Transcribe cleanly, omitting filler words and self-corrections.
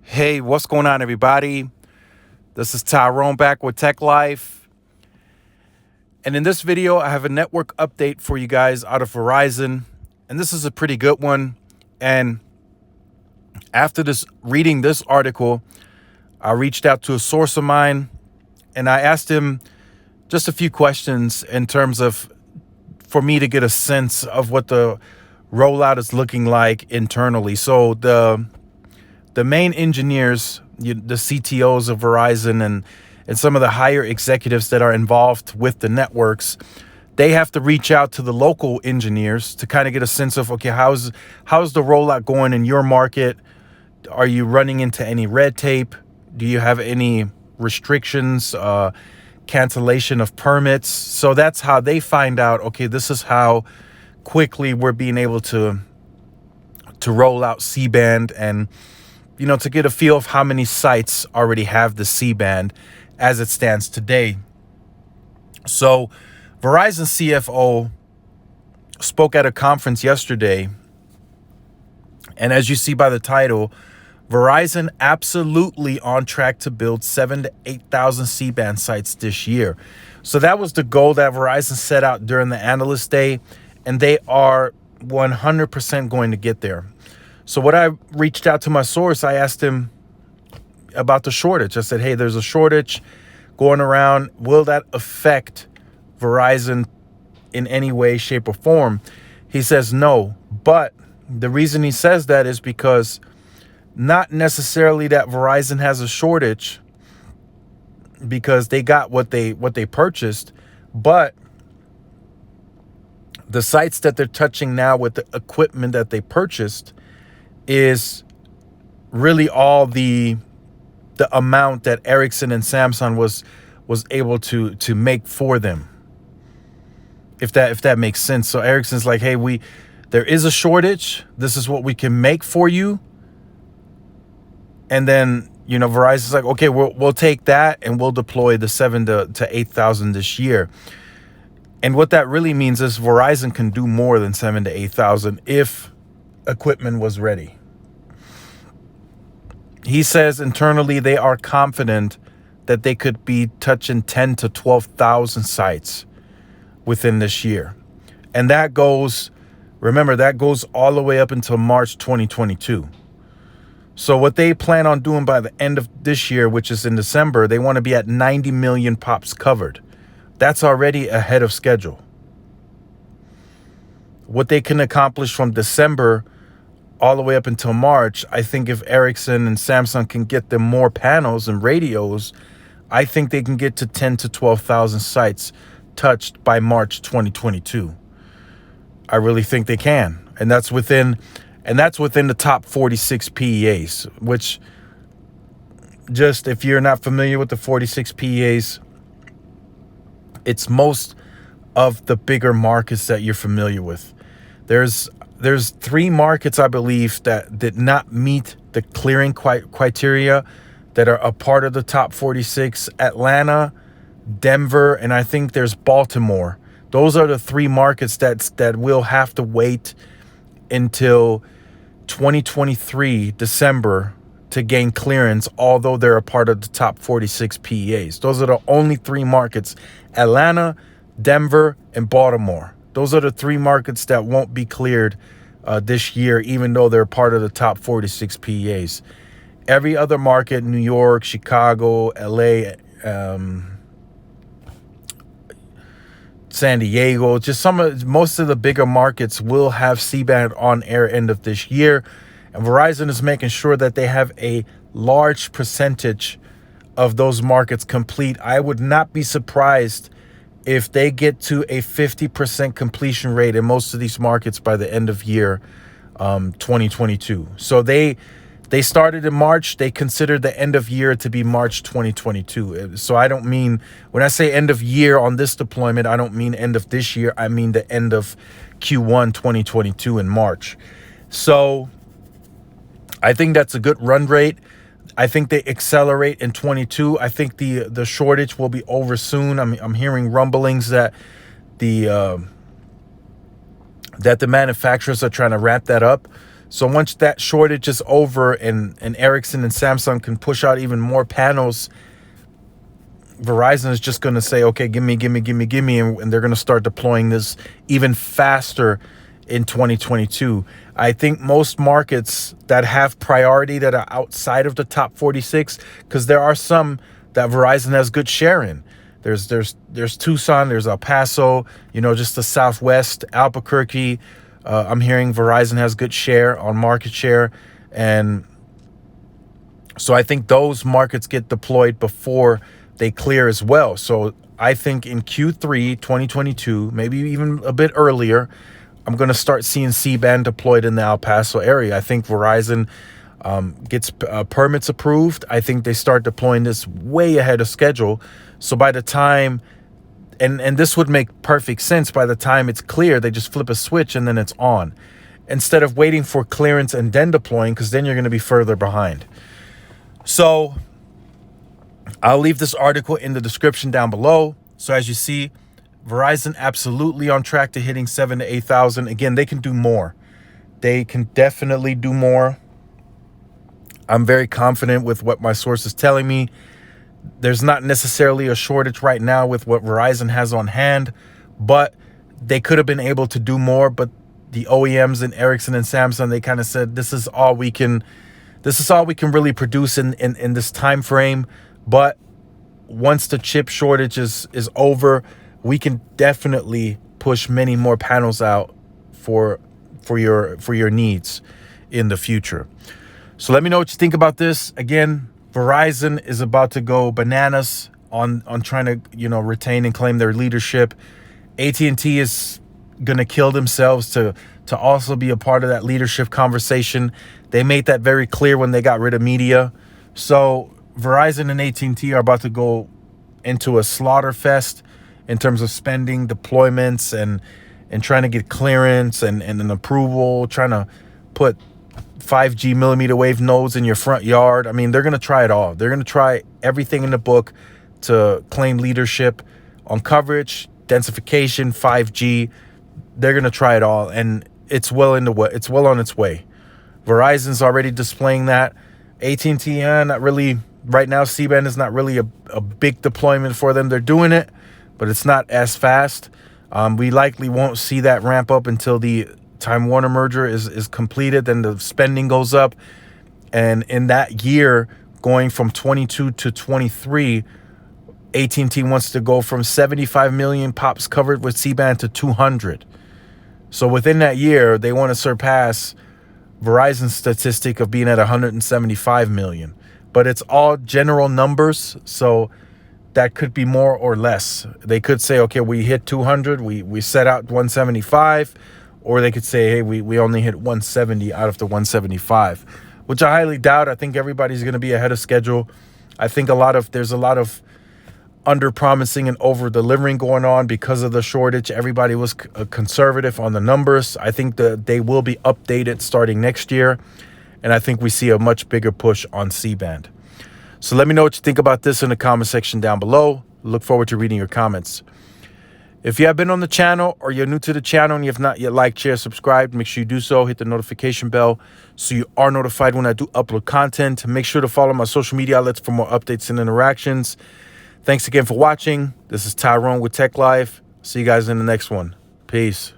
Hey, what's going on, everybody? This is Tyrone back with Tech Life. And in this video, I have a network update for you guys out of Verizon. And this is a pretty good one. And after reading this article, I reached out to a source of mine and I asked him just a few questions in terms of for me to get a sense of what the rollout is looking like internally. So the main engineers, the CTOs of Verizon and some of the higher executives that are involved with the networks, they have to reach out to the local engineers to kind of get a sense of, okay, how's the rollout going in your market? Are you running into any red tape? Do you have any restrictions, cancellation of permits? So that's how they find out, okay, this is how quickly we're being able to roll out C Band and to get a feel of how many sites already have the C Band as it stands today. So Verizon CFO spoke at a conference yesterday. And as you see by the title, Verizon absolutely on track to build 7,000 to 8,000 C Band sites this year. So that was the goal that Verizon set out during the analyst day. And they are 100% going to get there. So what I reached out to my source, I asked him about the shortage. I said, hey, there's a shortage going around. Will that affect Verizon in any way, shape, or form? He says no. But the reason he says that is because not necessarily that Verizon has a shortage because they got what they purchased, but the sites that they're touching now with the equipment that they purchased is really all the amount that Ericsson and Samsung was able to make for them. If that makes sense. So Ericsson's like, hey, there is a shortage. This is what we can make for you. And then, Verizon's like, okay, we'll take that and we'll deploy the 7,000 to 8,000 this year. And what that really means is Verizon can do more than 7,000 to 8,000 if equipment was ready. He says internally they are confident that they could be touching 10 to 12,000 sites within this year. And that goes all the way up until March 2022. So what they plan on doing by the end of this year, which is in December, they want to be at 90 million pops covered. That's already ahead of schedule. What they can accomplish from December all the way up until March, I think if Ericsson and Samsung can get them more panels and radios, I think they can get to 10 to 12,000 sites touched by March 2022. I really think they can. And that's within the top 46 PEAs, which, just if you're not familiar with the 46 PEAs, it's most of the bigger markets that you're familiar with. There's 3 markets, I believe, that did not meet the clearing criteria that are a part of the top 46. Atlanta, Denver, and I think there's Baltimore. Those are the 3 markets that will have to wait until 2023 December to gain clearance, although they're a part of the top 46 PEAs. Those are the only 3 markets: Atlanta, Denver, and Baltimore. Those are the 3 markets that won't be cleared this year, even though they're part of the top 46 PEAs. Every other market, New York, Chicago, LA, San Diego, most of the bigger markets will have C-Band on air end of this year. And Verizon is making sure that they have a large percentage of those markets complete. I would not be surprised if they get to a 50% completion rate in most of these markets by the end of year 2022. So they started in March. They considered the end of year to be March 2022. So I don't mean, when I say end of year on this deployment, I don't mean end of this year. I mean the end of Q1 2022 in March. So I think that's a good run rate. I think they accelerate in 22. I think the shortage will be over soon. I'm hearing rumblings that the manufacturers are trying to wrap that up. So once that shortage is over and Ericsson and Samsung can push out even more panels, Verizon is just going to say, okay, give me. And they're going to start deploying this even faster in 2022. I think most markets that have priority that are outside of the top 46, because there are some that Verizon has good share in. There's Tucson, there's El Paso, just the Southwest, Albuquerque. I'm hearing Verizon has good share on market share. And so I think those markets get deployed before they clear as well. So I think in Q3 2022, maybe even a bit earlier, I'm going to start seeing C Band deployed in the El Paso area. I think Verizon gets permits approved. I think they start deploying this way ahead of schedule. So by the time, and this would make perfect sense, by the time it's clear, they just flip a switch and then it's on. Instead of waiting for clearance and then deploying, because then you're going to be further behind. So I'll leave this article in the description down below. So as you see, Verizon absolutely on track to hitting 7,000 to 8,000. Again, they can do more. They can definitely do more. I'm very confident with what my source is telling me. There's not necessarily a shortage right now with what Verizon has on hand, but they could have been able to do more. But the OEMs and Ericsson and Samsung, they kind of said, this is all we can really produce in this time frame. But once the chip shortage is over, we can definitely push many more panels out for your needs in the future. So let me know what you think about this. Again, Verizon is about to go bananas on trying to retain and claim their leadership. AT&T is gonna kill themselves to also be a part of that leadership conversation. They made that very clear when they got rid of media. So Verizon and AT&T are about to go into a slaughter fest in terms of spending, deployments, and trying to get clearance and an approval, trying to put 5G millimeter wave nodes in your front yard. I mean, they're going to try it all. They're going to try everything in the book to claim leadership on coverage, densification, 5G. They're going to try it all, and it's well on its way. Verizon's already displaying that. AT&T, not really right now. C Band is not really a big deployment for them. They're doing it, but it's not as fast. We likely won't see that ramp up until the Time Warner merger is completed. Then the spending goes up, and in that year, going from 22 to 23, AT&T wants to go from 75 million pops covered with C Band to 200. So within that year, they want to surpass Verizon's statistic of being at 175 million. But it's all general numbers, so that could be more or less. They could say, okay, we hit 200, we set out 175, or they could say, hey, we only hit 170 out of the 175, which I highly doubt. I think everybody's going to be ahead of schedule. I think there's a lot of under-promising and over-delivering going on because of the shortage. Everybody was conservative on the numbers. I think that they will be updated starting next year, and I think we see a much bigger push on C Band. So let me know what you think about this in the comment section down below. Look forward to reading your comments. If you have been on the channel or you're new to the channel and you have not yet liked, share, subscribed, make sure you do so. Hit the notification bell so you are notified when I do upload content. Make sure to follow my social media outlets for more updates and interactions. Thanks again for watching. This is Tyrone with Tech Life. See you guys in the next one. Peace.